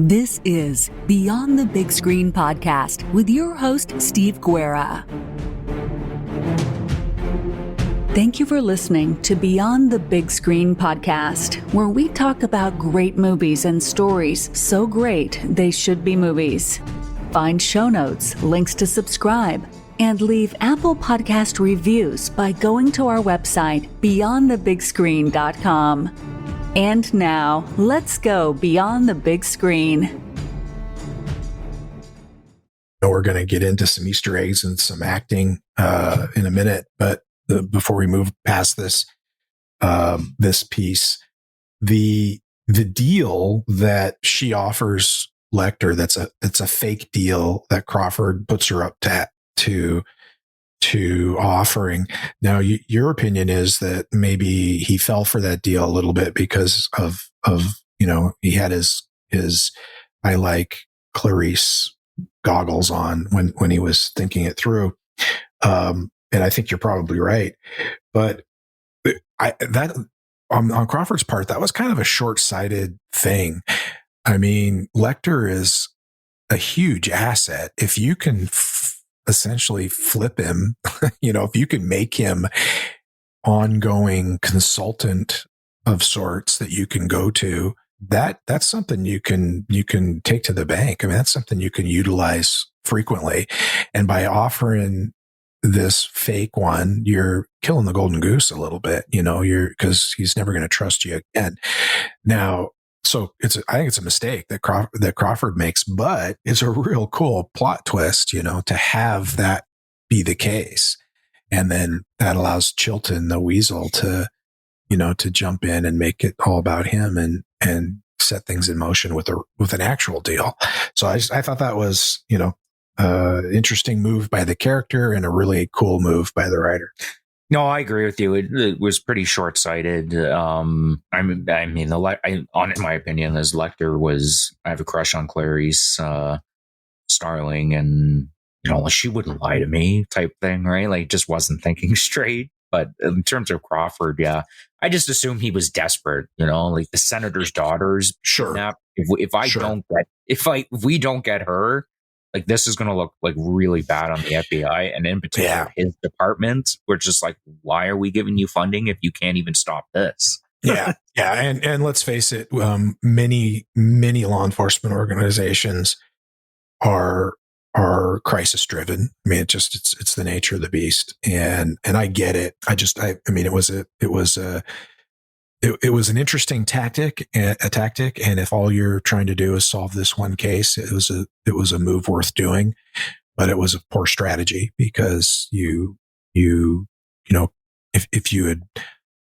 This is Beyond the Big Screen podcast with your host, Steve Guerra. Thank you for listening to Beyond the Big Screen podcast, where we talk about great movies and stories so great they should be movies. Find show notes, links to subscribe, and leave Apple Podcast reviews by going to our website, beyondthebigscreen.com. And now, let's go beyond the big screen. We're going to get into some Easter eggs and some acting in a minute, but before we move past this piece, the deal that she offers Lecter, it's a fake deal that Crawford puts her up to offering. Now, your opinion is that maybe he fell for that deal a little bit because of he had his I like Clarice goggles on when he was thinking it through. And I think you're probably right, but on Crawford's part, that was kind of a short-sighted thing. I mean, Lecter is a huge asset. If you can essentially flip him, if you can make him ongoing consultant of sorts that you can go to, that's something you can take to the bank. I mean, that's something you can utilize frequently. And by offering this fake one, you're killing the golden goose a little bit, because he's never going to trust you again. Now, so I think it's a mistake that Crawford makes, but it's a real cool plot twist, to have that be the case. And then that allows Chilton, the weasel, to jump in and make it all about him and set things in motion with an actual deal. So I thought that was, interesting move by the character and a really cool move by the writer. No, I agree with you. It was pretty short-sighted. In my opinion, as Lecter I have a crush on Clarice, Starling, and she wouldn't lie to me type thing, right? Like, just wasn't thinking straight. But in terms of Crawford, yeah, I just assumed he was desperate. Like the senator's daughters. Sure. If we don't get her, like, this is going to look like really bad on the FBI, and in particular his department. We're just like, why are we giving you funding if you can't even stop this? Yeah. And let's face it, many law enforcement organizations are crisis driven. I mean, it's the nature of the beast, and I get it. It was an interesting tactic, and if all you're trying to do is solve this one case, it was a move worth doing, but it was a poor strategy because if you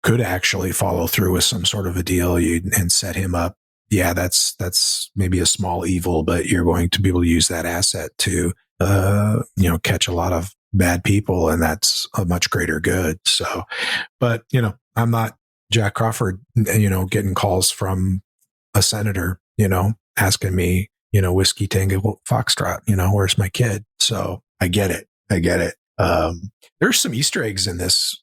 could actually follow through with some sort of a deal and set him up, that's maybe a small evil, but you're going to be able to use that asset to catch a lot of bad people, and that's a much greater good. So, but I'm not Jack Crawford, getting calls from a senator, asking me, Whiskey Tango Foxtrot, where's my kid? So I get it. There's some Easter eggs in this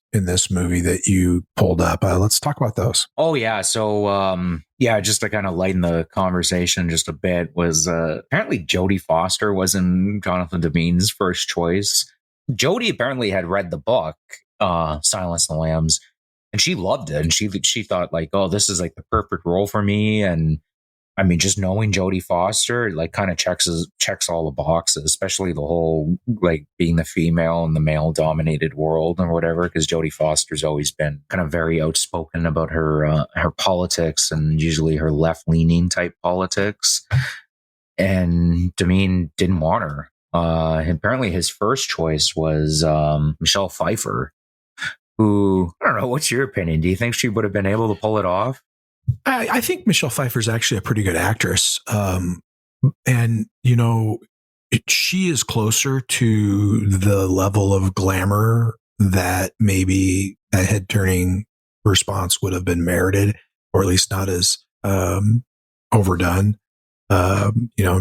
movie that you pulled up. Let's talk about those. Oh yeah. So, just to kind of lighten the conversation just a bit, was apparently Jodie Foster wasn't Jonathan Demean's first choice. Jodie apparently had read the book, Silence of the Lambs, and she loved it. And she thought, like, oh, this is like the perfect role for me. And I mean, just knowing Jodie Foster, like, kind of checks all the boxes, especially the whole, like, being the female in the male dominated world or whatever. Because Jodie Foster's always been kind of very outspoken about her politics, and usually her left leaning type politics. And Demean didn't want her. Apparently his first choice was Michelle Pfeiffer, who, I don't know, what's your opinion? Do you think she would have been able to pull it off? I think Michelle Pfeiffer is actually a pretty good actress. And, she is closer to the level of glamour that maybe a head-turning response would have been merited, or at least not as overdone.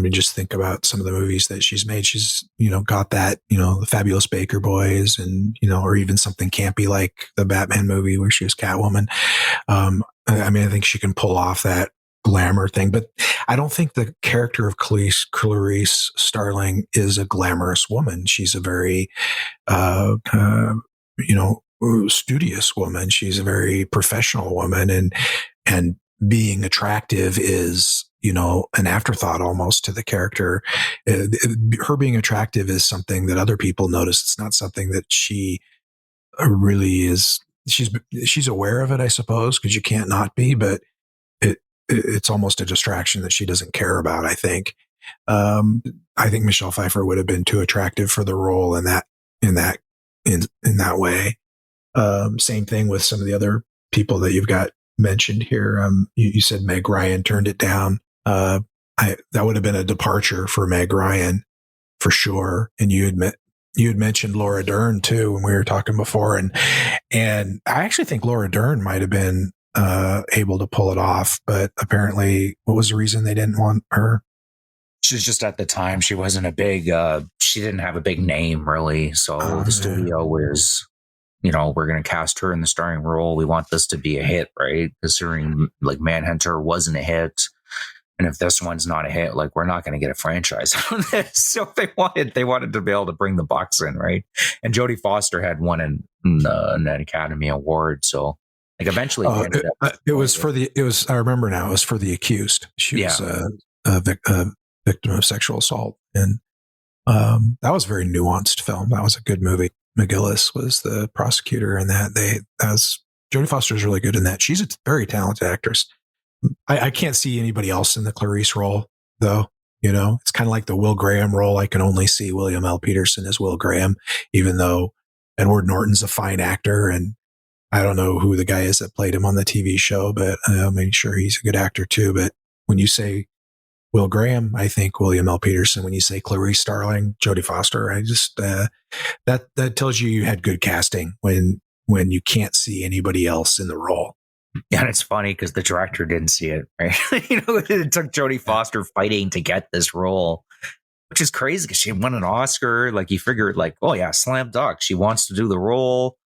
Just think about some of the movies that she's made. She's, got that, the Fabulous Baker Boys, and, or even something campy like the Batman movie where she was Catwoman. I think she can pull off that glamour thing, but I don't think the character of Clarice Starling is a glamorous woman. She's a very, you know, studious woman. She's a very professional woman, and being attractive is, you know, an afterthought almost to the character. Her being attractive is something that other people notice. It's not something that she really is. She's aware of it, I suppose, because you can't not be, but it's almost a distraction that she doesn't care about. I think Michelle Pfeiffer would have been too attractive for the role in that way. Same thing with some of the other people that you've got mentioned here. You said Meg Ryan turned it down. That would have been a departure for Meg Ryan for sure. And you had mentioned Laura Dern too when we were talking before, and I actually think Laura Dern might have been able to pull it off, but apparently, what was the reason they didn't want her? She's just at the time she wasn't a big. She didn't have a big name really, so the studio was, you know, we're going to cast her in the starring role. We want this to be a hit, right? Considering like Manhunter wasn't a hit. And if this one's not a hit, like we're not going to get a franchise on this. So they wanted to be able to bring the bucks in, right? And Jodie Foster had won an Academy Award, so like eventually it was. I remember now. It was for The Accused. She was a victim of sexual assault, and that was a very nuanced film. That was a good movie. McGillis was the prosecutor in that. Jodie Foster is really good in that. She's a very talented actress. I can't see anybody else in the Clarice role, though. You know, it's kind of like the Will Graham role. I can only see William L. Peterson as Will Graham, even though Edward Norton's a fine actor, and I don't know who the guy is that played him on the TV show, but I'm sure he's a good actor too. But when you say Will Graham, I think William L. Peterson. When you say Clarice Starling, Jodie Foster, I just that tells you had good casting when you can't see anybody else in the role. Yeah, and it's funny because the director didn't see it, right? You know, it took Jodie Foster fighting to get this role, which is crazy because she won an Oscar. Like, you figured, like, oh yeah, slam dunk. She wants to do the role.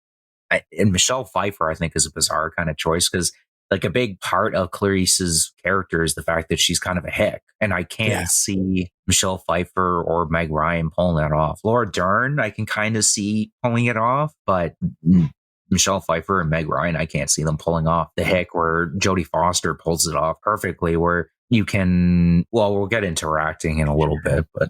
And Michelle Pfeiffer, I think, is a bizarre kind of choice because, like, a big part of Clarice's character is the fact that she's kind of a hick. And I can't see Michelle Pfeiffer or Meg Ryan pulling that off. Laura Dern, I can kind of see pulling it off, but Michelle Pfeiffer and Meg Ryan, I can't see them pulling off the hick where Jodie Foster pulls it off perfectly, where you can, well, we'll get into acting in a little bit, but.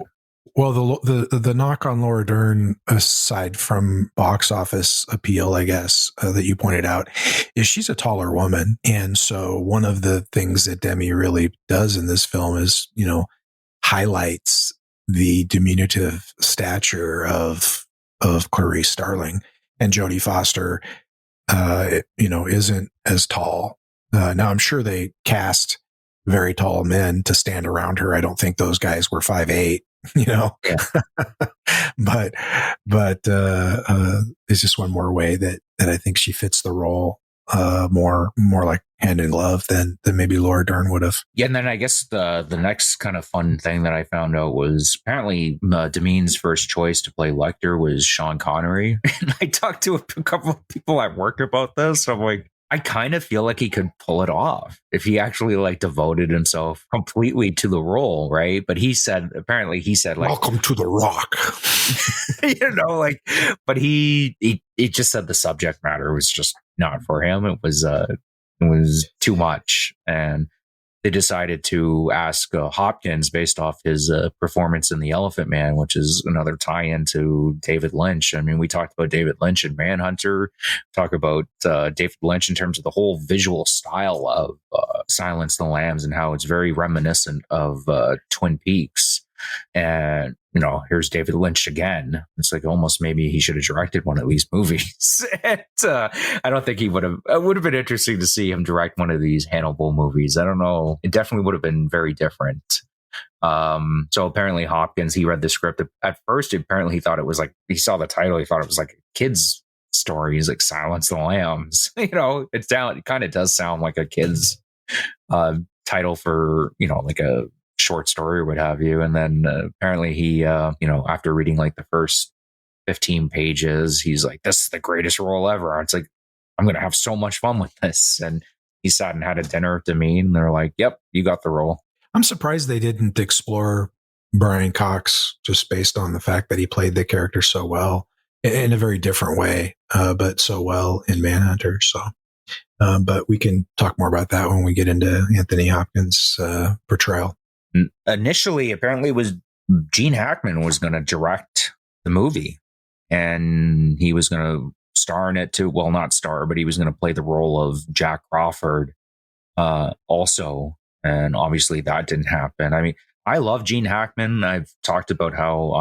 Well, the knock on Laura Dern, aside from box office appeal, I guess, that you pointed out, is she's a taller woman. And so one of the things that Demi really does in this film is, you know, highlights the diminutive stature of Clarice Starling. And Jodie Foster, you know, isn't as tall. Now, I'm sure they cast very tall men to stand around her. I don't think those guys were 5'8", you know, but it's just one more way that I think she fits the role more like hand in glove than maybe Laura Dern would have. Yeah, and then I guess the next kind of fun thing that I found out was apparently Demeen's first choice to play Lecter was Sean Connery. And I talked to a couple of people at work about this. I'm like, I kind of feel like he could pull it off if he actually like devoted himself completely to the role, right? But apparently he said like, "Welcome to the Rock," you know, like, but he just said the subject matter was just not for him. It was too much, and they decided to ask Hopkins based off his performance in The Elephant Man, which is another tie-in to David Lynch. I mean, we talked about David Lynch and Manhunter, talk about David Lynch in terms of the whole visual style of Silence of the Lambs and how it's very reminiscent of Twin Peaks. And, you know, here's David Lynch again. It's like almost maybe he should have directed one of these movies. And, I don't think he would have. It would have been interesting to see him direct one of these Hannibal movies. I don't know. It definitely would have been very different. So apparently Hopkins, he read the script. At first, apparently he thought it was like, he saw the title, he thought it was like a kid's story. He's like Silence of the Lambs. You know, it kind of does sound like a kid's title for, you know, like a short story or what have you. And then apparently he, you know, after reading like the first 15 pages, he's like, this is the greatest role ever. It's like, I'm going to have so much fun with this. And he sat and had a dinner with Demeen, and they're like, "Yep, you got the role." I'm surprised they didn't explore Brian Cox just based on the fact that he played the character so well in a very different way, but so well in Manhunter. So, but we can talk more about that when we get into Anthony Hopkins' portrayal. Initially, apparently, was Gene Hackman was going to direct the movie, and he was going to star in it too. Well, not star, but he was going to play the role of Jack Crawford also. And obviously that didn't happen. I mean, I love Gene Hackman. I've talked about how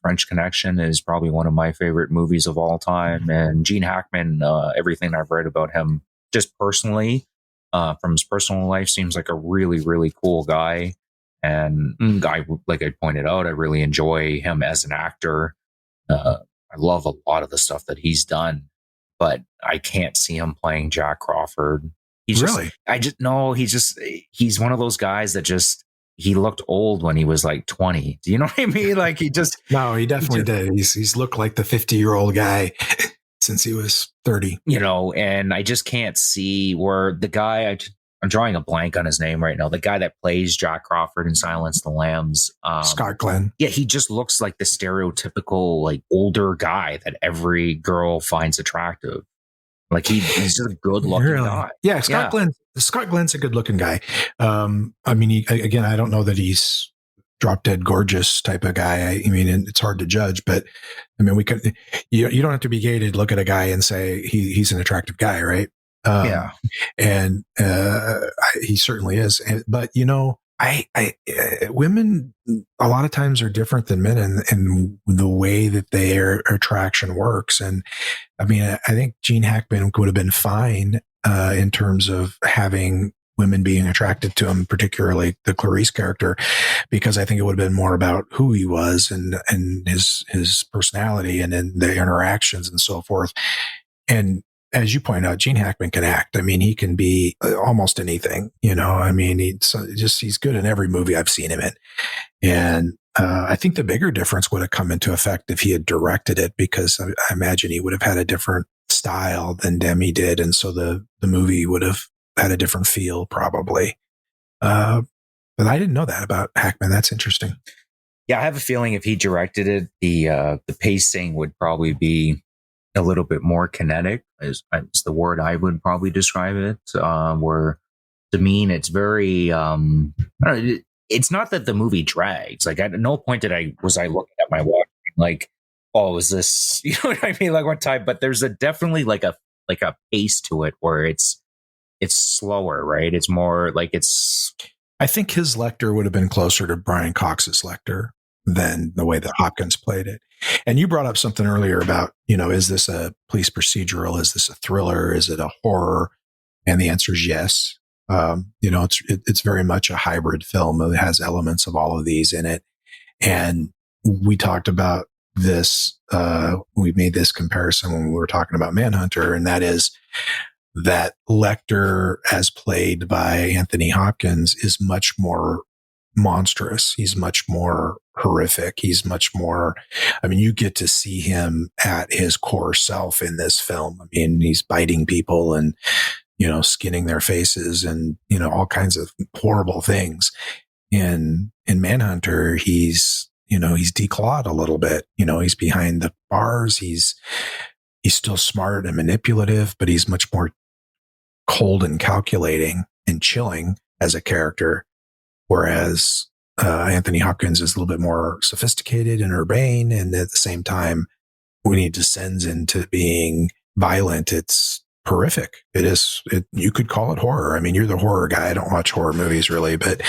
French Connection is probably one of my favorite movies of all time. And Gene Hackman, everything I've read about him just personally, from his personal life, seems like a really, really cool guy. And like I pointed out, I really enjoy him as an actor. I love a lot of the stuff that he's done, but I can't see him playing Jack Crawford. He's he's one of those guys that he looked old when he was like 20. Do you know what I mean? Like he definitely did. He's looked like the 50-year-old guy since he was 30. And I just can't see where the guy, I'm drawing a blank on his name right now. The guy that plays Jack Crawford in Silence of the Lambs. Scott Glenn. Yeah, he just looks like the stereotypical like older guy that every girl finds attractive. Like he's just a good looking guy. Yeah, Scott Glenn's a good looking guy. I mean, I don't know that he's drop dead gorgeous type of guy. I mean, it's hard to judge, but I mean, you don't have to be gay to look at a guy and say he's an attractive guy, right? And he certainly is. But women a lot of times are different than men in the way that their attraction works. And I mean, I think Gene Hackman would have been fine in terms of having women being attracted to him, particularly the Clarice character, because I think it would have been more about who he was and his personality and then the interactions and so forth. And as you point out, Gene Hackman can act. I mean, he can be almost anything, I mean, he's good in every movie I've seen him in. And I think the bigger difference would have come into effect if he had directed it, because I imagine he would have had a different style than Demi did. And so the movie would have had a different feel probably. But I didn't know that about Hackman. That's interesting. Yeah, I have a feeling if he directed it, the pacing would probably be a little bit more kinetic, is the word I would probably describe it. Where to me, it's very, it's not that the movie drags. Like at no point was I looking at my watch like, oh, is this, you know what I mean? Like one time, but there's definitely like a pace to it where it's slower, right? It's more like I think his Lecter would have been closer to Brian Cox's Lecter than the way that Hopkins played it. And you brought up something earlier about, is this a police procedural? Is this a thriller? Is it a horror? And the answer is yes. It's very much a hybrid film. It has elements of all of these in it. And we talked about this, we made this comparison when we were talking about Manhunter, and that is that Lecter, as played by Anthony Hopkins, is much more monstrous. He's much more horrific. He's much more, you get to see him at his core self in this film. I mean, he's biting people and, skinning their faces and, all kinds of horrible things. In Manhunter, he's declawed a little bit. He's behind the bars. He's still smart and manipulative, but he's much more cold and calculating and chilling as a character. Whereas Anthony Hopkins is a little bit more sophisticated and urbane, and at the same time, when he descends into being violent, it's horrific. You could call it horror. I mean, you're the horror guy. I don't watch horror movies really, but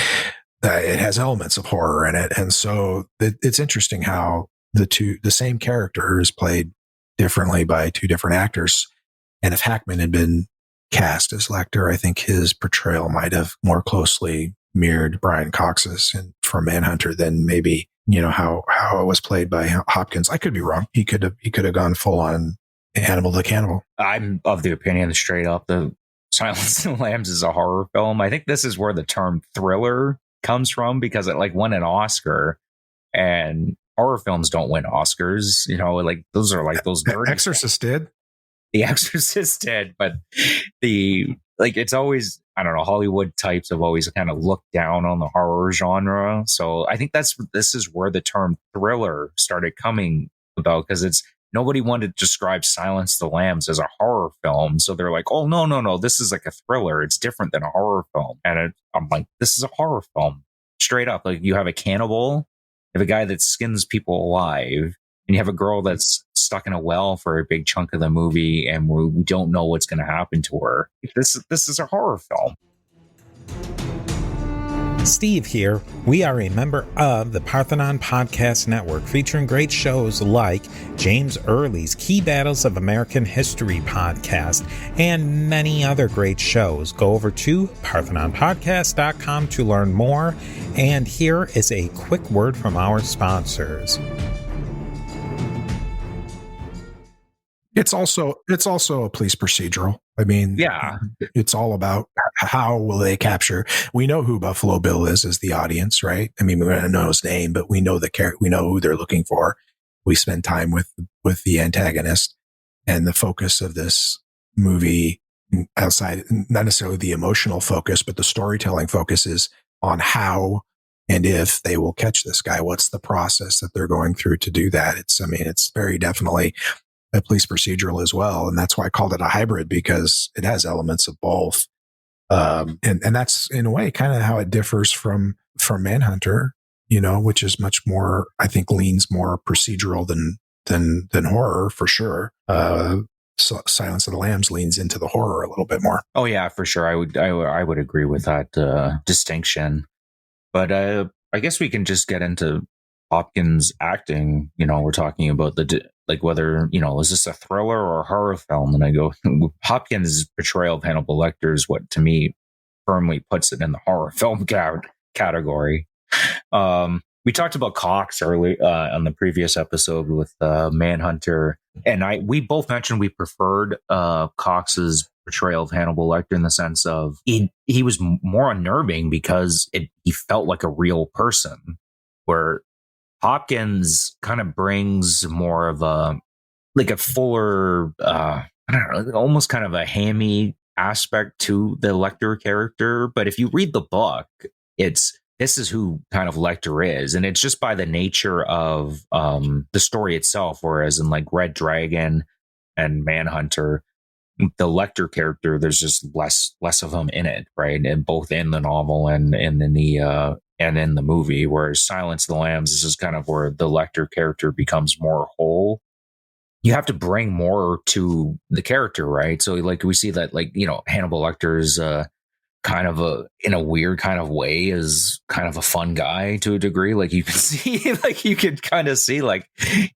it has elements of horror in it. And so it's interesting how the same character is played differently by two different actors. And if Hackman had been cast as Lecter, I think his portrayal might have more closely mirrored Brian Cox's from Manhunter than maybe, how it was played by Hopkins. I could be wrong. He could have gone full on Hannibal the Cannibal. I'm of the opinion straight up the Silence of the Lambs is a horror film. I think this is where the term thriller comes from, because it won an Oscar, and horror films don't win Oscars. Those are those nerdy Exorcist did. The Exorcist did, but the like it's always, I don't know, Hollywood types have always kind of looked down on the horror genre. So I think this is where the term thriller started coming about, because it's nobody wanted to describe Silence of the Lambs as a horror film. So they're like, oh, no, this is like a thriller. It's different than a horror film. And I'm like, this is a horror film. Straight up. Like, you have a cannibal, you have a guy that skins people alive, and you have a girl that's stuck in a well for a big chunk of the movie, and we don't know what's going to happen to her. This is a horror film. Steve here. We are a member of the Parthenon Podcast Network, featuring great shows like James Early's Key Battles of American History podcast and many other great shows. Go over to parthenonpodcast.com to learn more. And here is a quick word from our sponsors. It's also a police procedural. I mean, yeah, it's all about how will they capture. We know who Buffalo Bill is as the audience, right? I mean, we don't know his name, but we know the character. We know who they're looking for. We spend time with the antagonist, and the focus of this movie, outside not necessarily the emotional focus, but the storytelling focus is on how and if they will catch this guy. What's the process that they're going through to do that? It's very definitely a police procedural as well. And that's why I called it a hybrid, because it has elements of both. And that's in a way kind of how it differs from Manhunter, which is much more, I think, leans more procedural than horror for sure. So Silence of the Lambs leans into the horror a little bit more. Oh yeah, for sure. I would agree with that distinction. But I guess we can just get into Hopkins' acting. We're talking about whether, is this a thriller or a horror film? And I go, Hopkins' portrayal of Hannibal Lecter is what, to me, firmly puts it in the horror film category. We talked about Cox early on the previous episode with Manhunter, and we both mentioned we preferred Cox's portrayal of Hannibal Lecter in the sense of he was more unnerving because he felt like a real person, where Hopkins kind of brings more of a fuller, I don't know, almost kind of a hammy aspect to the Lecter character. But if you read the book, this is who kind of Lecter is. And it's just by the nature of the story itself. Whereas in like Red Dragon and Manhunter, the Lecter character, there's just less of him in it, right? And both in the novel and in the movie. Whereas Silence of the Lambs, this is kind of where the Lecter character becomes more whole. You have to bring more to the character, right? So like we see that, like, Hannibal Lecter's kind of in a weird kind of way, is kind of a fun guy to a degree. Like you can see, like you could kind of see, like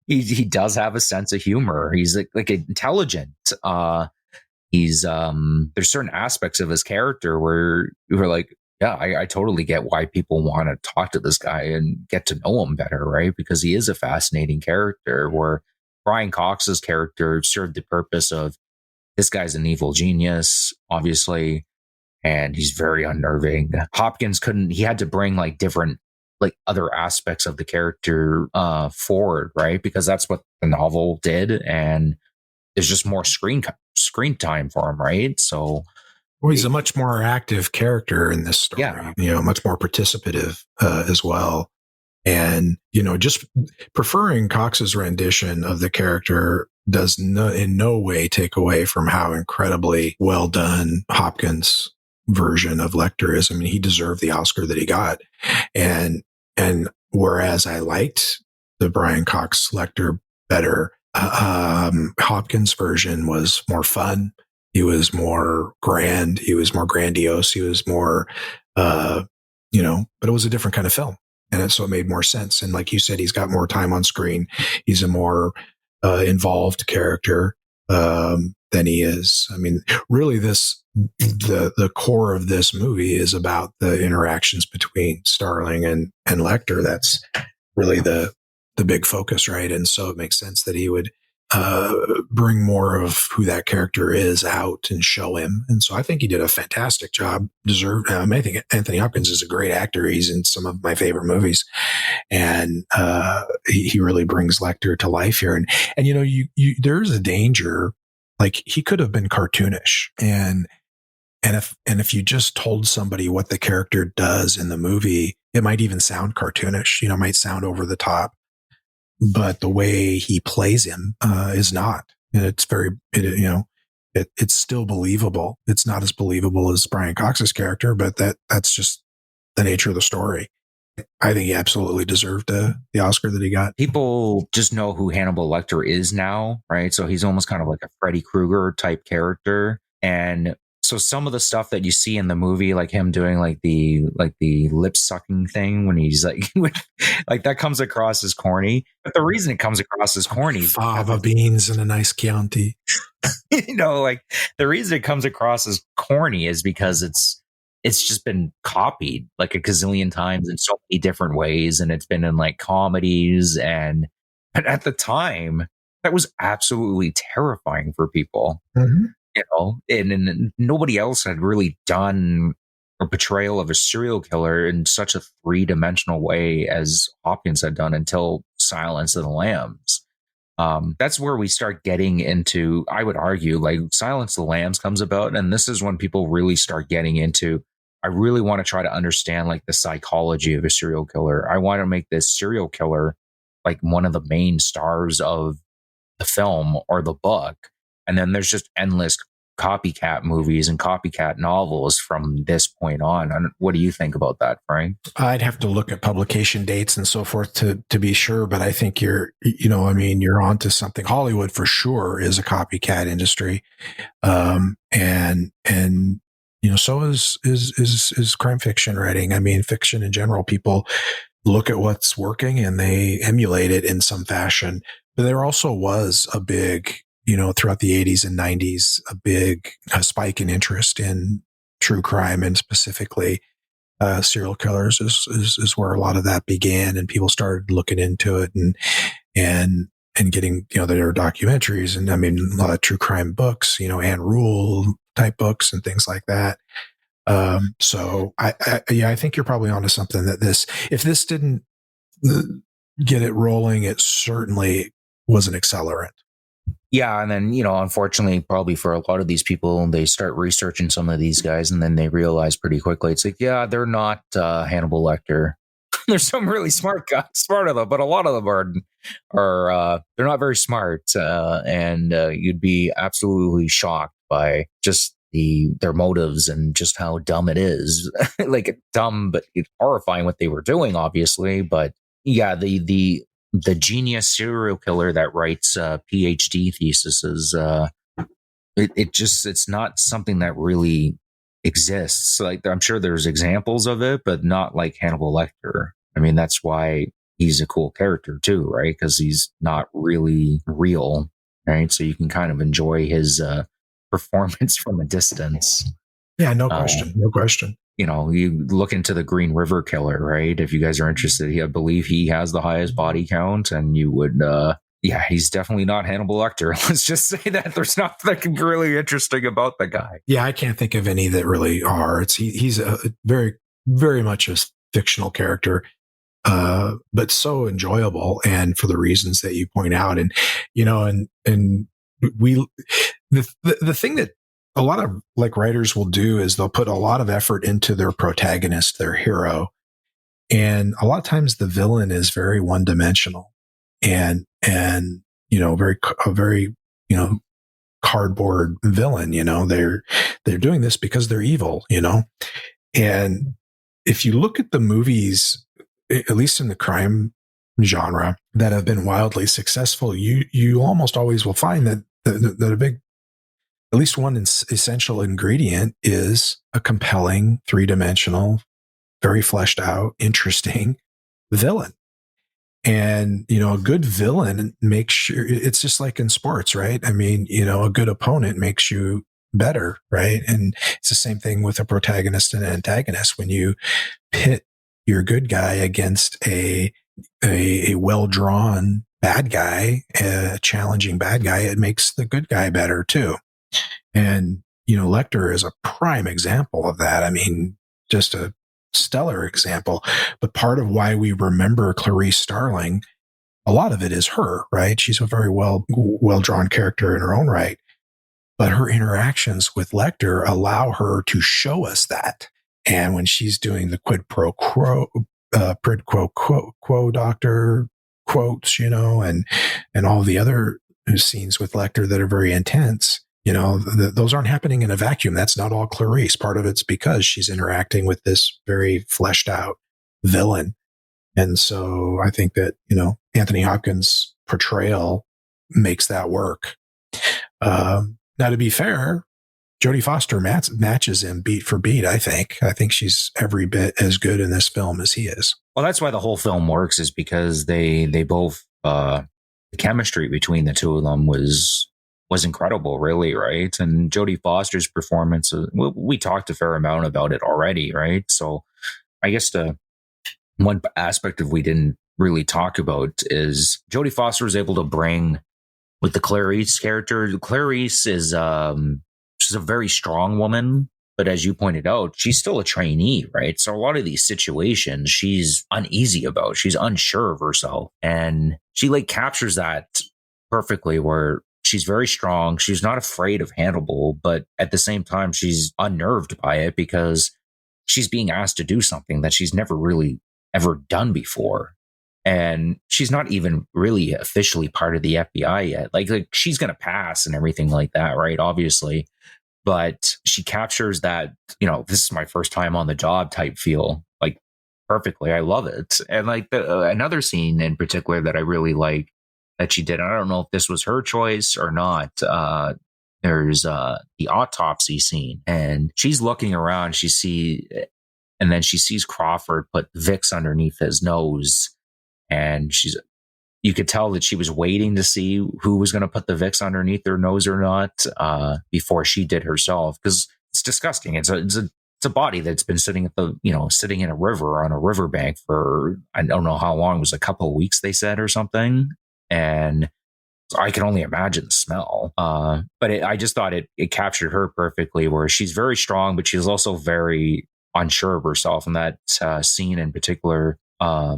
he does have a sense of humor. He's like intelligent. He's there's certain aspects of his character where you're like, yeah, I totally get why people want to talk to this guy and get to know him better, right? Because he is a fascinating character, where Brian Cox's character served the purpose of, this guy's an evil genius, obviously, and he's very unnerving. Hopkins he had to bring like different, like other aspects of the character forward, right? Because that's what the novel did, and there's just more screen time for him, right? So, well, he's a much more active character in this story. Yeah. Much more participative as well. And, just preferring Cox's rendition of the character does in no way take away from how incredibly well done Hopkins' version of Lecter is. I mean, he deserved the Oscar that he got. And whereas I liked the Brian Cox Lecter better, Hopkins' version was more fun. He was more grand. He was more grandiose. He was more, but it was a different kind of film. And so it made more sense. And like you said, he's got more time on screen. He's a more involved character than he is. I mean, really, the core of this movie is about the interactions between Starling and Lecter. That's really the big focus, right? And so it makes sense that he would bring more of who that character is out and show him. And so I think he did a fantastic job. I think Anthony Hopkins is a great actor. He's in some of my favorite movies, and he really brings Lecter to life here. And there's a danger, like he could have been cartoonish, and And if you just told somebody what the character does in the movie, it might even sound cartoonish, you know, might sound over the top, but the way he plays him is not. And it's it's still believable. It's not as believable as Brian Cox's character, but that's just the nature of the story. I think he absolutely deserved the Oscar that he got. People just know who Hannibal Lecter is now, right? So he's almost kind of like a Freddy Krueger type character. And so some of the stuff that you see in the movie, like him doing like the lip sucking thing when he's like, like that comes across as corny. But the reason it comes across as corny is fava beans and a nice Chianti. You know, like the reason it comes across as corny is because it's just been copied like a gazillion times in so many different ways, and it's been in like comedies, but at the time that was absolutely terrifying for people. Mm-hmm. You know, and nobody else had really done a portrayal of a serial killer in such a 3-dimensional way as Hopkins had done until Silence of the Lambs. That's where we start getting into, I would argue, like Silence of the Lambs comes about, and this is when people really start getting into, I really want to try to understand like the psychology of a serial killer. I want to make this serial killer like one of the main stars of the film or the book. And then there's just endless copycat movies and copycat novels from this point on. And what do you think about that, Frank? I'd have to look at publication dates and so forth to be sure, but I think you're onto something. Hollywood for sure is a copycat industry. And so is crime fiction writing. I mean, fiction in general, people look at what's working and they emulate it in some fashion. But there also was a big, throughout the 80s and 90s, a big spike in interest in true crime, and specifically serial killers is where a lot of that began, and people started looking into it and getting, there are documentaries and I mean, a lot of true crime books, Anne Rule type books and things like that. So I think you're probably onto something that if this didn't get it rolling, it certainly was an accelerant. Yeah. And then, unfortunately, probably for a lot of these people, they start researching some of these guys and then they realize pretty quickly, it's like, yeah, they're not Hannibal Lecter. There's some really smart guys, smart of them, but a lot of them are they're not very smart. And you'd be absolutely shocked by just their motives and just how dumb it is. Like dumb, but it's horrifying what they were doing, obviously. But yeah, the genius serial killer that writes PhD theses, it's not something that really exists. Like I'm sure there's examples of it, but not like Hannibal Lecter. I mean, that's why he's a cool character too, right? Because he's not really real, right? So you can kind of enjoy his performance from a distance. Yeah, no question. You look into the Green River Killer, right? If you guys are interested, I believe he has the highest body count, and you would, he's definitely not Hannibal Lecter. Let's just say that there's nothing really interesting about the guy. Yeah, I can't think of any that really are. He's a very, very much a fictional character, but so enjoyable, and for the reasons that you point out. And the thing that a lot of like writers will do is they'll put a lot of effort into their protagonist, their hero. And a lot of times the villain is very one-dimensional and very cardboard villain, they're doing this because they're evil, And if you look at the movies, at least in the crime genre, that have been wildly successful, you almost always will find that a big, at least one essential ingredient is a compelling, 3-dimensional, very fleshed out, interesting villain. And, a good villain makes sure, it's just like in sports, right? I mean, a good opponent makes you better, right? And it's the same thing with a protagonist and an antagonist. When you pit your good guy against a well-drawn bad guy, a challenging bad guy, it makes the good guy better too. And, Lecter is a prime example of that. I mean, just a stellar example. But part of why we remember Clarice Starling, a lot of it is her, right? She's a very well-drawn character in her own right. but her interactions with Lecter allow her to show us that. And when she's doing the quid pro quo doctor quotes, and all the other scenes with Lecter that are very intense, those aren't happening in a vacuum. That's not all Clarice. Part of it's because she's interacting with this very fleshed out villain. And so I think that, Anthony Hopkins' portrayal makes that work. Now, to be fair, Jodie Foster matches him beat for beat, I think. I think she's every bit as good in this film as he is. Well, that's why the whole film works, is because they both, the chemistry between the two of them was incredible, really, right? And Jodie Foster's performance, we talked a fair amount about it already, right? So I guess the one aspect of we didn't really talk about is Jodie Foster was able to bring, with the Clarice character, Clarice is she's a very strong woman, but as you pointed out, she's still a trainee, right? So a lot of these situations she's uneasy about, she's unsure of herself, and she captures that perfectly, where she's very strong, she's not afraid of Hannibal, but at the same time she's unnerved by it because she's being asked to do something that she's never really ever done before. And she's not even really officially part of the FBI yet. Like she's going to pass and everything like that, right? Obviously. But she captures that, this is my first time on the job type feel, perfectly. I love it. And another scene in particular that I really like that she did, I don't know if this was her choice or not. There's the autopsy scene, and she's looking around. And then she sees Crawford put Vicks underneath his nose. And you could tell that she was waiting to see who was going to put the Vicks underneath their nose or not before she did herself, because it's disgusting. It's a body that's been sitting sitting in a river on a riverbank for, I don't know how long, it was a couple of weeks, they said, or something. And so I can only imagine the smell. But I just thought it captured her perfectly, where she's very strong, but she's also very unsure of herself. And that scene in particular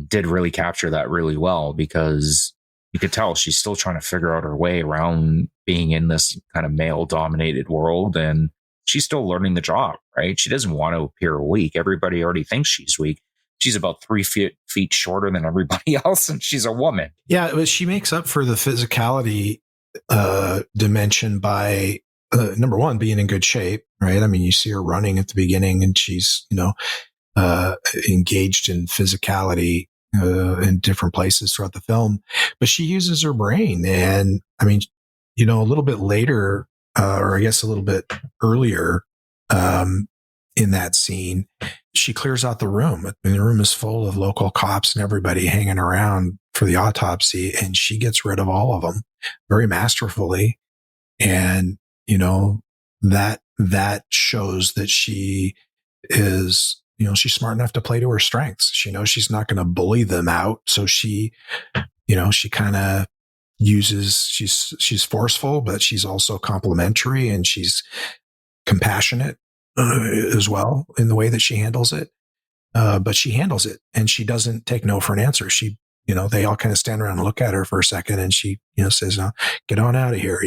did really capture that really well, because you could tell she's still trying to figure out her way around being in this kind of male dominated world, and she's still learning the job, right? She doesn't want to appear weak. Everybody already thinks she's weak. She's about 3 feet shorter than everybody else, and she's a woman. Yeah, but she makes up for the physicality dimension by number one, being in good shape, right? I mean, you see her running at the beginning, and she's engaged in physicality in different places throughout the film, but she uses her brain. And I mean, a little bit later, or I guess a little bit earlier, in that scene, she clears out the room. The room is full of local cops and everybody hanging around for the autopsy, and she gets rid of all of them very masterfully. And that shows that she is, she's smart enough to play to her strengths. She knows she's not going to bully them out. So she kind of she's forceful, but she's also complimentary, and she's compassionate as well in the way that she handles it. But she handles it, and she doesn't take no for an answer. She, they all kind of stand around and look at her for a second, and she, says, "No, get on out of here,"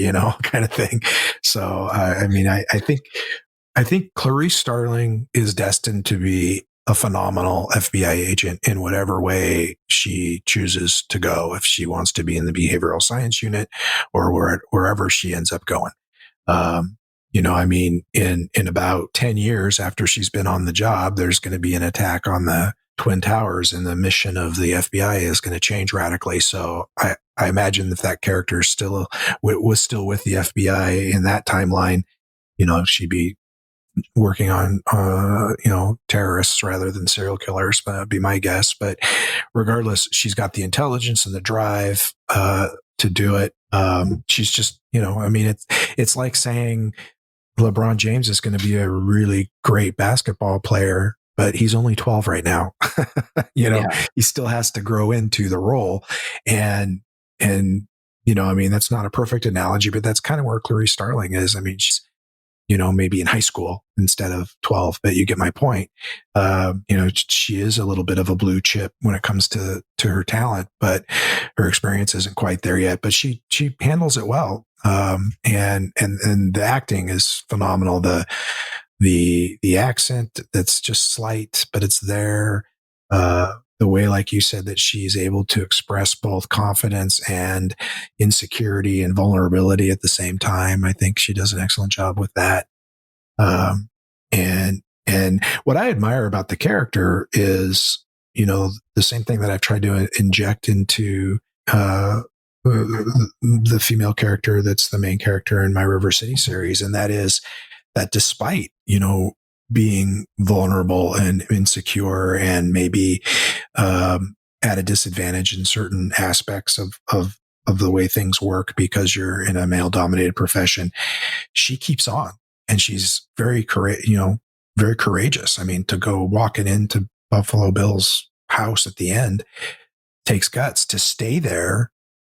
kind of thing. So, I think Clarice Starling is destined to be a phenomenal FBI agent in whatever way she chooses to go, if she wants to be in the behavioral science unit or wherever she ends up going. In about 10 years after she's been on the job, there's going to be an attack on the Twin Towers, and the mission of the FBI is going to change radically. So I imagine that character was still with the FBI in that timeline, she'd be working on, terrorists rather than serial killers, that'd be my guess. But regardless, she's got the intelligence and the drive, to do it. She's just, it's like saying LeBron James is going to be a really great basketball player, but he's only 12 right now. He still has to grow into the role. And, that's not a perfect analogy, but that's kind of where Clarice Starling is. I mean, she's, maybe in high school instead of 12, but you get my point. She is a little bit of a blue chip when it comes to her talent, but her experience isn't quite there yet, but she handles it well. And the acting is phenomenal. The accent that's just slight, but it's there. The way, like you said, that she's able to express both confidence and insecurity and vulnerability at the same time. I think she does an excellent job with that. And what I admire about the character is, the same thing that I've tried to inject into, the female character that's the main character in my River City series. And that is that despite, being vulnerable and insecure and maybe, at a disadvantage in certain aspects of the way things work because you're in a male dominated profession, she keeps on and she's very courageous. I mean, to go walking into Buffalo Bill's house at the end takes guts. To stay there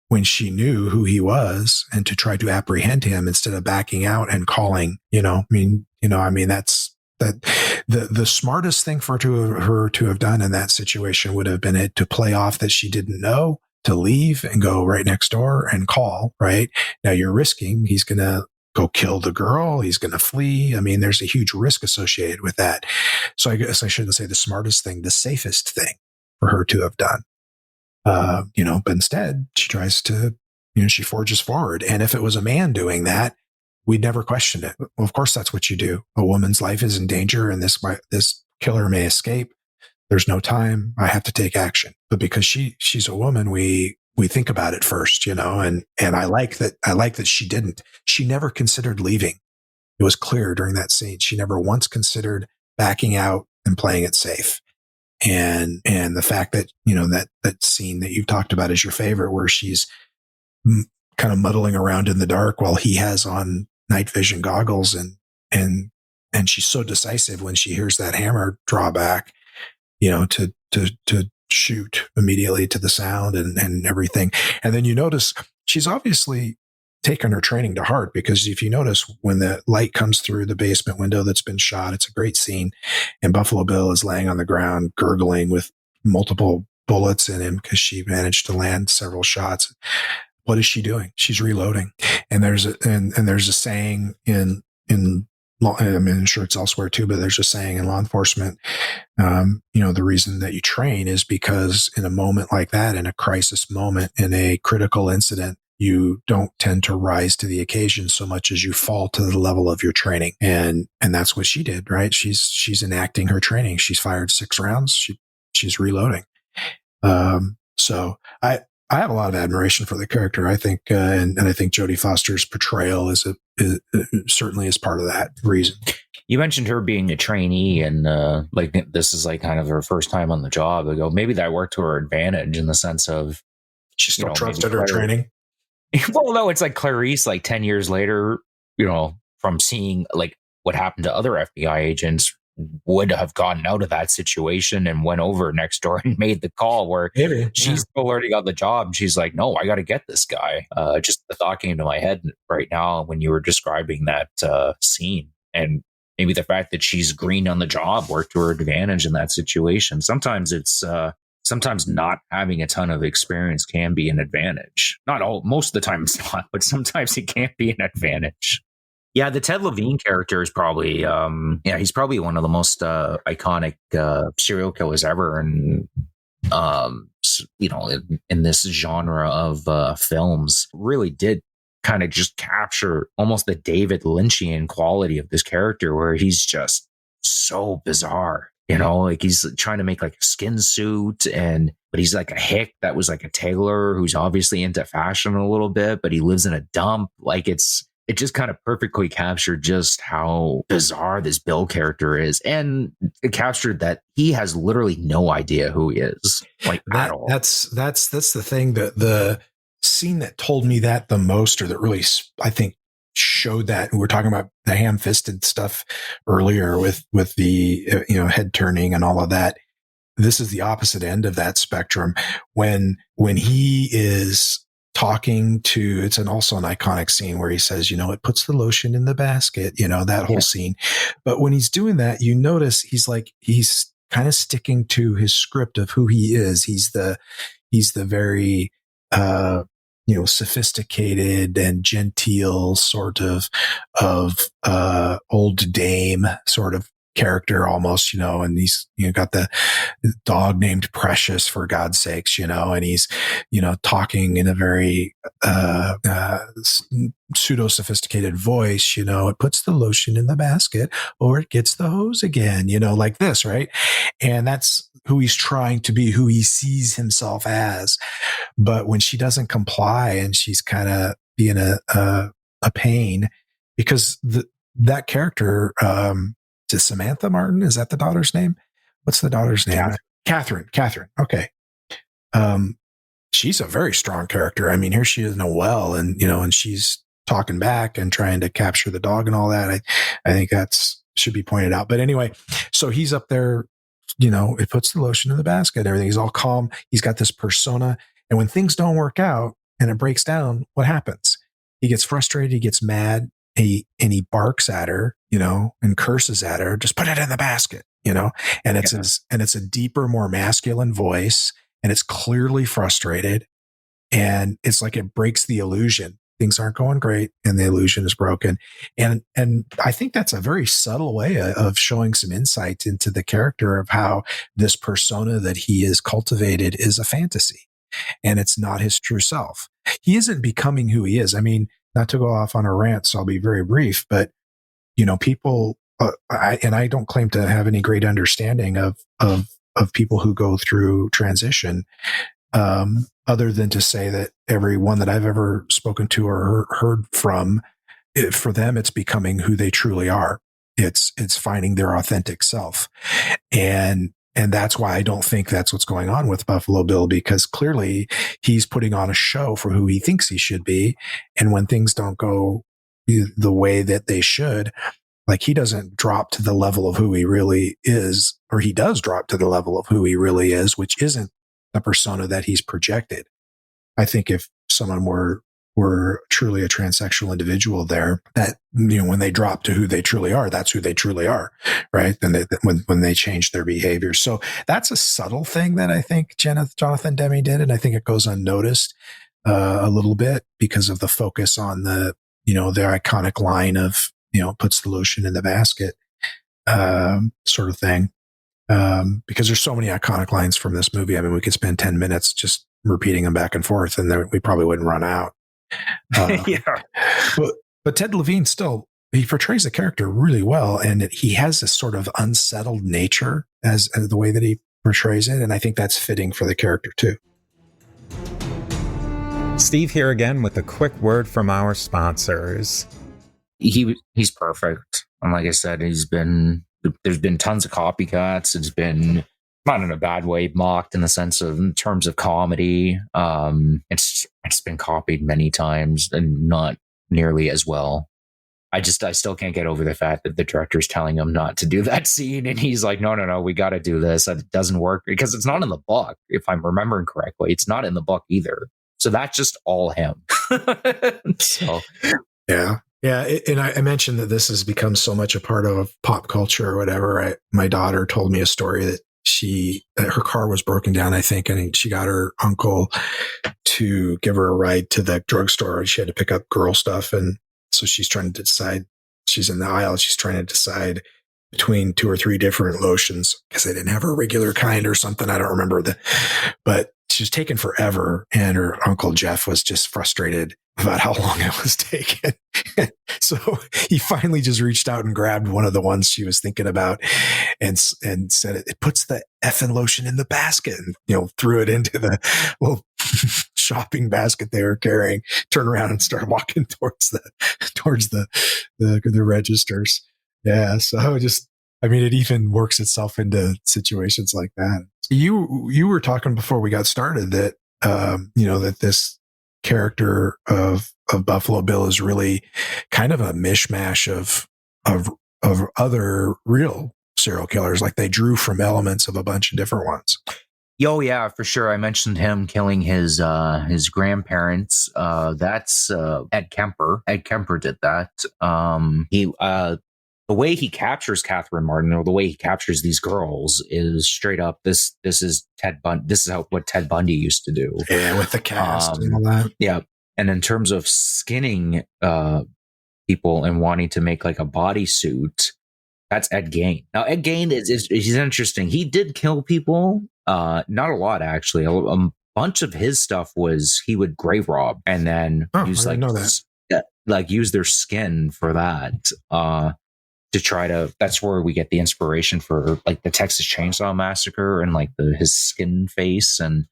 when she knew who he was and to try to apprehend him instead of backing out and calling, that's the smartest thing for her to have done in that situation would have been to play off that she didn't know, to leave and go right next door and call, right? Now you're risking, he's going to go kill the girl. He's going to flee. I mean, there's a huge risk associated with that. So I guess I shouldn't say the smartest thing, the safest thing for her to have done. But instead she tries to, she forges forward. And if it was a man doing that, we'd never question it. Well, of course, that's what you do. A woman's life is in danger and this killer may escape. There's no time. I have to take action. But because she's a woman, we think about it first, and I like that she didn't. She never considered leaving. It was clear during that scene. She never once considered backing out and playing it safe. And the fact that, that scene that you've talked about is your favorite, where she's kind of muddling around in the dark while he has on night vision goggles and she's so decisive when she hears that hammer draw back, to shoot immediately to the sound and everything. And then you notice she's obviously taken her training to heart, because if you notice when the light comes through the basement window that's been shot, it's a great scene. And Buffalo Bill is laying on the ground, gurgling with multiple bullets in him because she managed to land several shots. What is she doing? She's reloading. And there's a saying I'm sure it's elsewhere too, but there's a saying in law enforcement, the reason that you train is because in a moment like that, in a crisis moment, in a critical incident, you don't tend to rise to the occasion so much as you fall to the level of your training. And that's what she did, right? She's enacting her training. She's fired 6 rounds. She's reloading. So I have a lot of admiration for the character. I think, and I think Jodie Foster's portrayal is certainly is part of that reason. You mentioned her being a trainee, and this is like kind of her first time on the job. I go, maybe that worked to her advantage in the sense of she still trusted her training. Well, no, it's like Clarice, like 10 years later, from seeing like what happened to other FBI agents, would have gotten out of that situation and went over next door and made the call, where she's still learning on the job. And she's like, no, I got to get this guy. Just the thought came to my head right now when you were describing that scene. And maybe the fact that she's green on the job worked to her advantage in that situation. Sometimes sometimes not having a ton of experience can be an advantage. Most of the time it's not, but sometimes it can be an advantage. Yeah, the Ted Levine character is probably, he's probably one of the most iconic serial killers ever. And, in this genre of films, really did kind of just capture almost the David Lynchian quality of this character, where he's just so bizarre. Like he's trying to make like a skin suit, but he's like a hick that was like a tailor who's obviously into fashion a little bit, but he lives in a dump. Like it just kind of perfectly captured just how bizarre this Bill character is. And it captured that he has literally no idea who he is, like at all. That's the thing, that the scene that told me that the most, or that really, I think, showed that. We were talking about the ham-fisted stuff earlier with the head turning and all of that. This is the opposite end of that spectrum. When he is talking to, it's also an iconic scene where he says, it puts the lotion in the basket, that whole scene. But when he's doing that, you notice he's kind of sticking to his script of who he is. He's the very sophisticated and genteel sort of old dame sort of character almost, and he's, got the dog named Precious, for God's sakes, and he's, talking in a very, pseudo sophisticated voice, it puts the lotion in the basket or it gets the hose again, like this. Right. And that's who he's trying to be, who he sees himself as. But when she doesn't comply and she's kind of being a pain, because that character, is Samantha Martin? Is that the daughter's name? What's the daughter's name? Catherine. Okay. She's a very strong character. I mean, here she is in a well and, and she's talking back and trying to capture the dog and all that. I think should be pointed out. But anyway, so he's up there, it puts the lotion in the basket, everything. He's all calm. He's got this persona. And when things don't work out and it breaks down, what happens? He gets frustrated. He gets mad. And he barks at her, and curses at her. Just put it in the basket, and it's a deeper, more masculine voice, and it's clearly frustrated, and it's like it breaks the illusion. Things aren't going great, and the illusion is broken. And I think that's a very subtle way of showing some insight into the character of how this persona that he has cultivated is a fantasy, and it's not his true self. He isn't becoming who he is. I mean, not to go off on a rant, so I'll be very brief, but people, I don't claim to have any great understanding of people who go through transition, other than to say that everyone that I've ever spoken to or heard from, for them, it's becoming who they truly are. It's finding their authentic self, and that's why I don't think that's what's going on with Buffalo Bill, because clearly he's putting on a show for who he thinks he should be. And when things don't go the way that they should, like, he doesn't drop to the level of who he really is, or he does drop to the level of who he really is, which isn't the persona that he's projected. I think if someone were truly a transsexual individual there, that, when they drop to who they truly are, that's who they truly are, right? Then when they change their behavior. So that's a subtle thing that I think Jonathan Demme did. And I think it goes unnoticed a little bit because of the focus on the iconic line of, puts the lotion in the basket, sort of thing. Because there's so many iconic lines from this movie. I mean, we could spend 10 minutes just repeating them back and forth and we probably wouldn't run out. Yeah. But Ted Levine still, he portrays the character really well, and he has this sort of unsettled nature as the way that he portrays it, and I think that's fitting for the character too. Steve here again with a quick word from our sponsors. He's perfect, and like I said, there's been tons of copycats. It's been, not in a bad way, mocked in the sense of, in terms of comedy. It's been copied many times and not nearly as well. I still can't get over the fact that the director's telling him not to do that scene, and he's like, no, we got to do this. It doesn't work because it's not in the book. If I'm remembering correctly, it's not in the book either. So that's just all him. So yeah. And I mentioned that this has become so much a part of pop culture or whatever. My daughter told me a story that her car was broken down, I think, and she got her uncle to give her a ride to the drugstore. She had to pick up girl stuff. And so she's trying to decide, she's in the aisle. She's trying to decide between 2 or 3 different lotions because they didn't have her regular kind or something. I don't remember but she's taken forever. And her uncle Jeff was just frustrated about how long it was taking. So he finally just reached out and grabbed one of the ones she was thinking about and said, it puts the effing lotion in the basket, and, threw it into the little shopping basket they were carrying, turned around and started walking towards the registers. Yeah. So it even works itself into situations like that. You were talking before we got started that, that this character of Buffalo Bill is really kind of a mishmash of other real serial killers. Like, they drew from elements of a bunch of different ones. Oh yeah, for sure. I mentioned him killing his grandparents. That's Ed Kemper. Ed Kemper did that. The way he captures Catherine Martin, or the way he captures these girls, is straight up. This is Ted Bundy. This is what Ted Bundy used to do. Yeah, with the cast and all that. Yeah, And in terms of skinning people and wanting to make like a bodysuit, that's Ed Gein. Now, Ed Gein he's interesting. He did kill people, not a lot actually. A bunch of his stuff was he would grave rob and then use use their skin for that. To try to, that's where we get the inspiration for like the Texas Chainsaw Massacre and like his skin face, and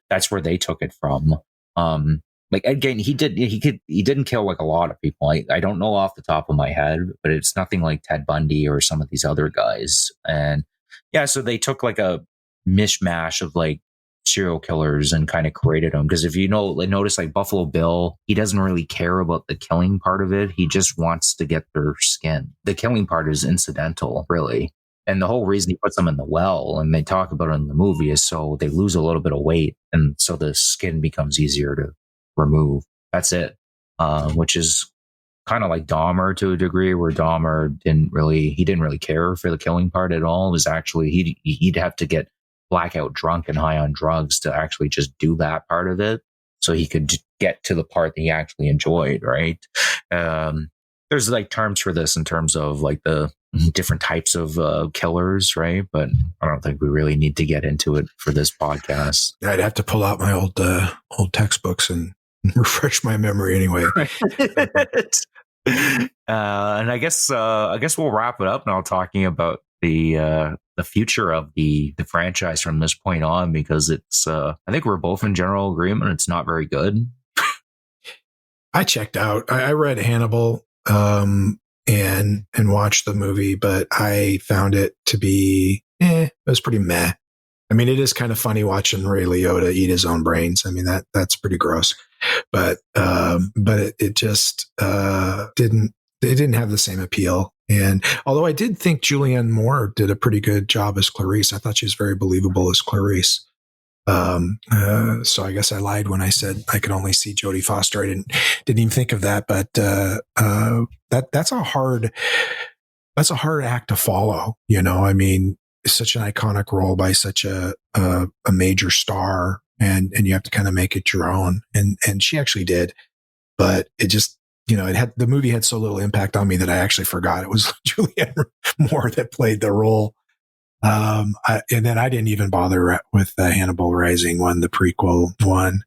that's where they took it from. Like Ed Gein, he didn't kill like a lot of people. I don't know off the top of my head, but it's nothing like Ted Bundy or some of these other guys. And yeah, so they took like a mishmash of like serial killers and kind of created them. Because if you notice like Buffalo Bill, he doesn't really care about the killing part of it. He just wants to get their skin. The killing part is incidental, really. And the whole reason he puts them in the well, and they talk about it in the movie, is so they lose a little bit of weight, and so the skin becomes easier to remove. That's it. Which is kind of like Dahmer to a degree, where Dahmer didn't really care for the killing part at all. It was actually he'd have to get blackout drunk and high on drugs to actually just do that part of it, so he could get to the part that he actually enjoyed, right? There's like terms for this in terms of like the different types of killers, right? But I don't think we really need to get into it for this podcast. I'd have to pull out my old textbooks and refresh my memory anyway. And I guess we'll wrap it up now talking about the future of the franchise from this point on, because it's I think we're both in general agreement it's not very good. I checked out. I read Hannibal and watched the movie, but I found it to be it was pretty meh. I mean, it is kind of funny watching Ray Liotta eat his own brains. I mean, that's pretty gross, but it just didn't have the same appeal. And although I did think Julianne Moore did a pretty good job as Clarice, I thought she was very believable as Clarice. So I guess I lied when I said I could only see Jodie Foster. I didn't even think of that, but that's a hard act to follow. You know, I mean, it's such an iconic role by such a major star, and you have to kind of make it your own. And she actually did, but it just, you know, the movie had so little impact on me that I actually forgot it was Julianne Moore that played the role. And then I didn't even bother with the Hannibal Rising one, the prequel one.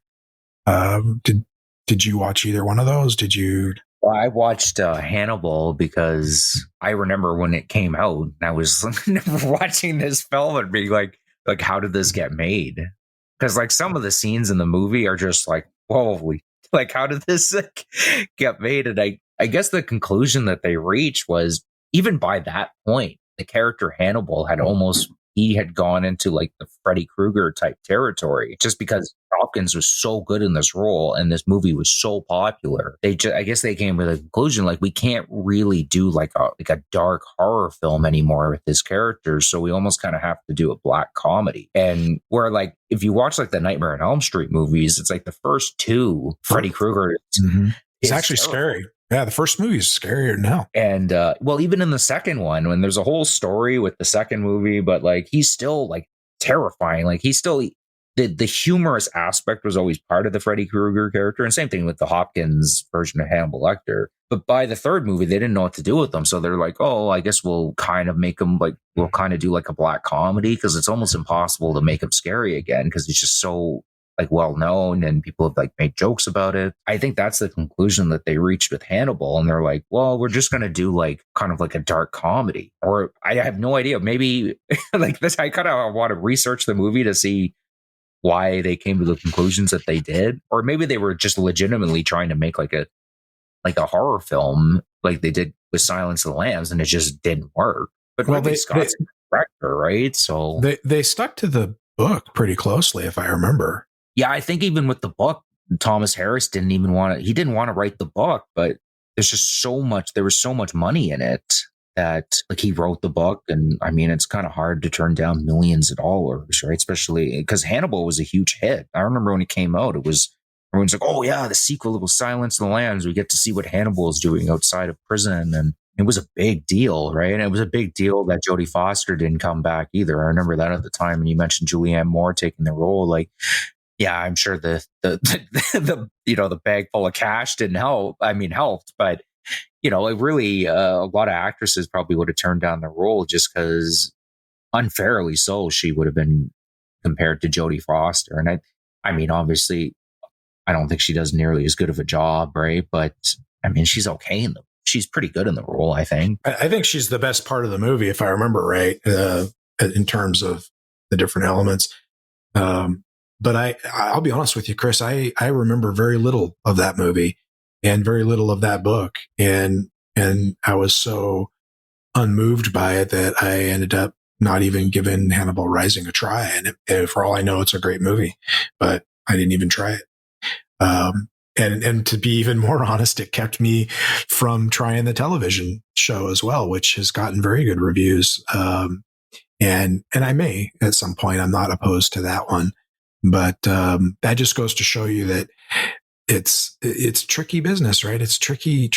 Did you watch either one of those? Did you? Well, I watched Hannibal because I remember when it came out, and I was watching this film and being like, how did this get made? Because like some of the scenes in the movie are just like, holy, like how did this get made? And I guess the conclusion that they reached was, even by that point, the character Hannibal he had gone into like the Freddy Krueger type territory, just because Hopkins was so good in this role and this movie was so popular. I guess they came to the conclusion, like, we can't really do like a dark horror film anymore with this character. So we almost kind of have to do a black comedy. And where like, if you watch like the Nightmare on Elm Street movies, it's like the first two Freddy Krueger. Mm-hmm. It's actually scary. Yeah, the first movie is scarier now. And well, even in the second one, when there's a whole story with the second movie, but like he's still like terrifying. Like he's still the humorous aspect was always part of the Freddy Krueger character, and same thing with the Hopkins version of Hannibal Lecter. But by the third movie, they didn't know what to do with them, so they're like, "Oh, I guess we'll kind of make them like we'll kind of do like a black comedy, because it's almost impossible to make him scary again because he's just so like well known and people have like made jokes about it." I think that's the conclusion that they reached with Hannibal, and they're like, well, we're just going to do like kind of like a dark comedy. Or I have no idea, maybe like this, I kind of want to research the movie to see why they came to the conclusions that they did, or maybe they were just legitimately trying to make like a horror film like they did with Silence of the Lambs, and it just didn't work. But well, Ridley Scott's a director, right? So they stuck to the book pretty closely, if I remember. Yeah, I think even with the book, Thomas Harris didn't want to write the book, but there was so much money in it that like he wrote the book. And I mean, it's kind of hard to turn down millions of dollars, right? Especially because Hannibal was a huge hit. I remember when it came out, everyone's like, oh yeah, the sequel was Silence of the Lambs. We get to see what Hannibal is doing outside of prison. And it was a big deal, right? And it was a big deal that Jodie Foster didn't come back either. I remember that at the time. And you mentioned Julianne Moore taking the role. Like, yeah, I'm sure the the bag full of cash didn't help. I mean, helped, but it really a lot of actresses probably would have turned down the role just because unfairly so she would have been compared to Jodie Foster. And I mean, obviously, I don't think she does nearly as good of a job, right? But I mean, she's okay she's pretty good in the role, I think. I think she's the best part of the movie, if I remember right, in terms of the different elements. But I'll be honest with you, Chris, I remember very little of that movie and very little of that book. And I was so unmoved by it that I ended up not even giving Hannibal Rising a try. And for all I know, it's a great movie, but I didn't even try it. And to be even more honest, it kept me from trying the television show as well, which has gotten very good reviews. And I may at some point, I'm not opposed to that one, but that just goes to show you that it's tricky business, right? It's tricky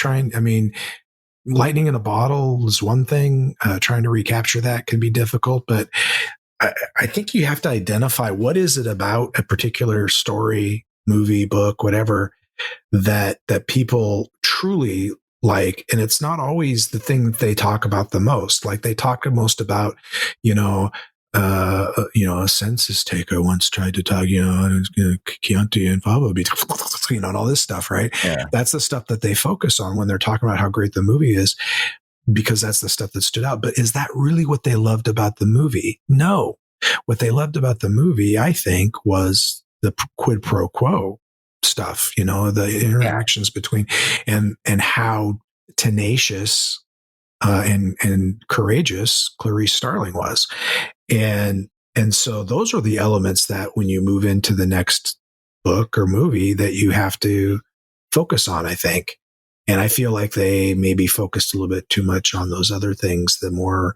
lightning in a bottle is one thing. Trying to recapture that can be difficult, but I think you have to identify what is it about a particular story, movie, book, whatever, that people truly like. And it's not always the thing that they talk about the most. Like they talk the most about, a census taker once tried to talk, Chianti and Favo, and all this stuff, right? Yeah. That's the stuff that they focus on when they're talking about how great the movie is, because that's the stuff that stood out. But is that really what they loved about the movie? No. What they loved about the movie, I think, was the quid pro quo stuff, the interactions between and how tenacious and courageous Clarice Starling was. And so those are the elements that when you move into the next book or movie that you have to focus on, I think. And I feel like they maybe focused a little bit too much on those other things, the more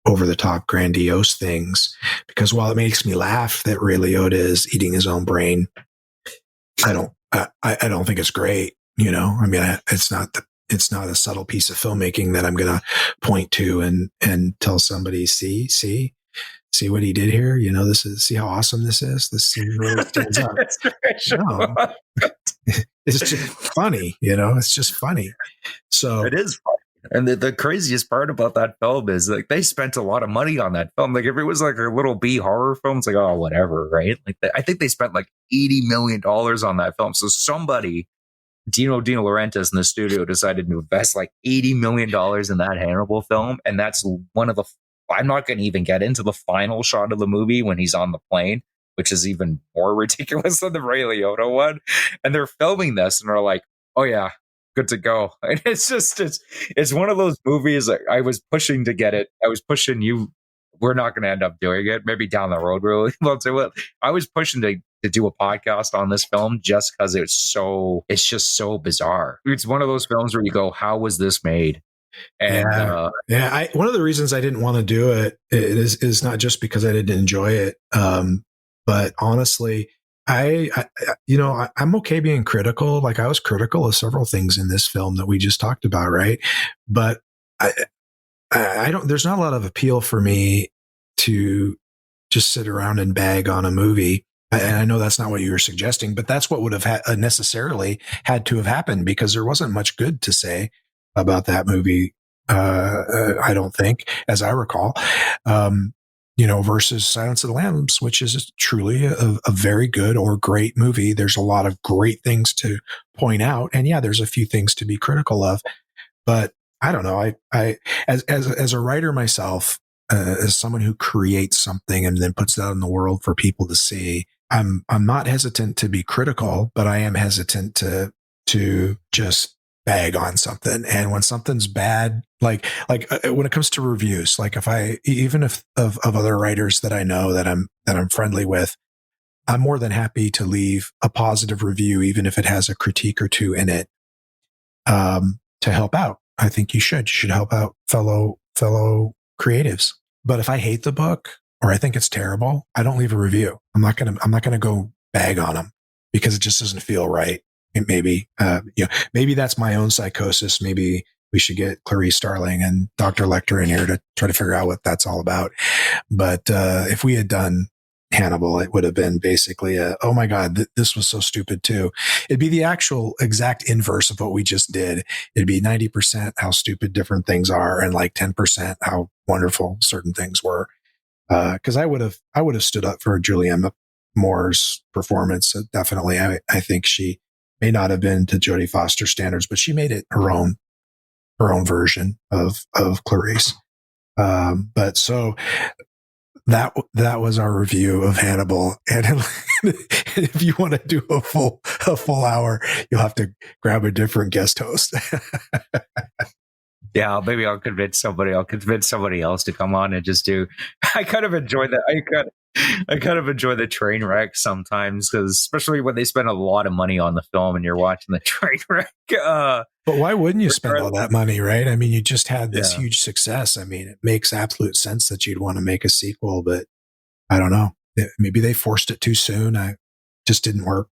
over the top, grandiose things, because while it makes me laugh that Ray Liotta is eating his own brain, I don't think it's great. It's not a subtle piece of filmmaking that I'm going to point to and tell somebody, see what he did here. See how awesome this is. This scene really stands out. No. It's just funny, it's just funny. So it is funny. And the craziest part about that film is like they spent a lot of money on that film. Like if it was like a little B horror film, it's like, oh, whatever, right? Like I think they spent like $80 million on that film. So somebody, Dino De Laurentiis in the studio, decided to invest like $80 million in that Hannibal film. And that's one of the, I'm not going to even get into the final shot of the movie when he's on the plane, which is even more ridiculous than the Ray Liotta one. And they're filming this and they're like, oh yeah, good to go. And it's one of those movies that I was pushing to get it. I was pushing you. We're not going to end up doing it. Maybe down the road, really. I was pushing to do a podcast on this film just because it's just so bizarre. It's one of those films where you go, how was this made? And one of the reasons I didn't want to do it is not just because I didn't enjoy it, but honestly, I'm okay being critical. Like I was critical of several things in this film that we just talked about, right? But I don't. There's not a lot of appeal for me to just sit around and bag on a movie. And I know that's not what you were suggesting, but that's what would have necessarily had to have happened, because there wasn't much good to say about that movie. I don't think, as I recall, versus Silence of the Lambs, which is truly a very good or great movie. There's a lot of great things to point out, and there's a few things to be critical of. But I don't know. I as a writer myself, as someone who creates something and then puts that in the world for people to see, I'm not hesitant to be critical, but I am hesitant to just bag on something. And when something's bad, like when it comes to reviews, like if of other writers that I know that I'm friendly with, I'm more than happy to leave a positive review, even if it has a critique or two in it, to help out. I think you should help out fellow creatives. But if I hate the book or I think it's terrible, I don't leave a review. I'm not going to go bag on them because it just doesn't feel right. It maybe that's my own psychosis. Maybe we should get Clarice Starling and Dr. Lecter in here to try to figure out what that's all about. But if we had done Hannibal. It would have been basically oh my God, this was so stupid too. It'd be the actual exact inverse of what we just did. It'd be 90% how stupid different things are and like 10% how wonderful certain things were. Cause I would have stood up for Julianne Moore's performance. Definitely. I think she may not have been to Jodie Foster standards, but she made it her own version of Clarice. But so that was our review of Hannibal. And if you want to do a full hour, you'll have to grab a different guest host. Yeah, maybe I'll convince somebody else to come on and just do. I kind of enjoy that. I kind of enjoy the train wreck sometimes, because especially when they spend a lot of money on the film and you're watching the train wreck. But why wouldn't you spend all that money, right? I mean, you just had this huge success. I mean, it makes absolute sense that you'd want to make a sequel, but I don't know. Maybe they forced it too soon. Just didn't work.